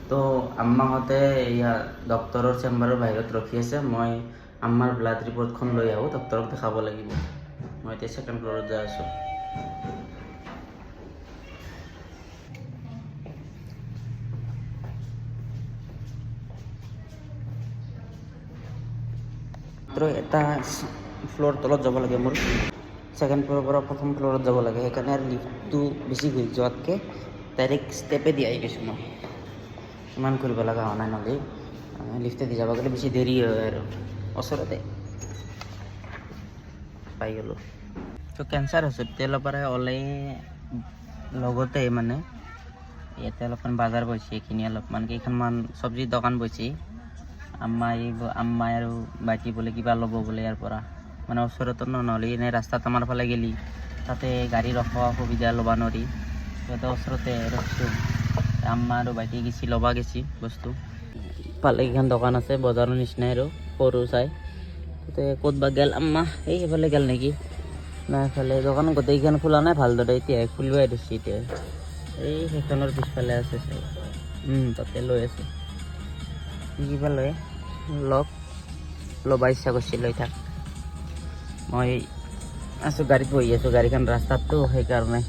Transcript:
তো আম্মাহঁতে এয়া ডক্টৰৰ চেম্বাৰৰ বাহিৰত ৰখি আছে। মই আম্মাৰ ব্লাড ৰিপৰ্টখন লৈ আহোঁ, ডক্টৰক দেখাব লাগিব। মই এতিয়া ছেকেণ্ড ফ্ল'ৰত যাই আছোঁ। এটা ফ্ল'ৰ তলত যাব লাগে মোৰ, ছেকেণ্ড ফ্ল'ৰৰ পৰা প্ৰথম ফ্ল'ৰত যাব লাগে। সেইকাৰণে আৰু লিফ্টটো বেছি ঘূৰি যোৱাতকৈ ডাইৰেক্ট ষ্টেপেদি আহি গৈছোঁ মই। ইমান কৰিব লগা হোৱা নাই, নহ'লে লিফ্টেদি যাব গ'লে বেছি দেৰি হয় আৰু ওচৰতে পাই গ'লোঁ। তো কেঞ্চাৰ হস্পিটেলৰ পৰা ওলাই লগতে মানে ইয়াতে অলপমান বজাৰ বহিছে, এইখিনি অলপমান কেইখনমান চব্জিৰ দোকান বহিছে। আম্মাই আৰু বাকী বোলে কিবা ল'ব বোলে ইয়াৰ পৰা, মানে ওচৰতো নহ'লে এনেই ৰাস্তাত আমাৰ ফালে গেলি তাতে গাড়ী ৰখোৱা সুবিধা ল'ব নোৱাৰি। সিহঁতে ওচৰতে ৰখছোঁ। আম্মা আৰু ভাইটি গেছি ল'বা গেছি বস্তু। পালে কেইখন দোকান আছে বজাৰৰ নিচিনাই আৰু সৰু চাই। তাতে ক'ত বা গেল আম্মা, এই সেইফালে গেল নেকি? নাই এইফালে দোকান গোটেইকেইখন খোলা নাই ভালদৰে, এতিয়াহে খুলিবই দিছে। এতিয়া এই সেইখনৰ পিছফালে আছে চাই, তাতে লৈ আছে। কিবা লয় ল'বা ইচ্ছা কৰিছে, লৈ থাক। মই আছোঁ গাড়ীত বহি আছোঁ, গাড়ীখন ৰাস্তাততো সেইকাৰণে।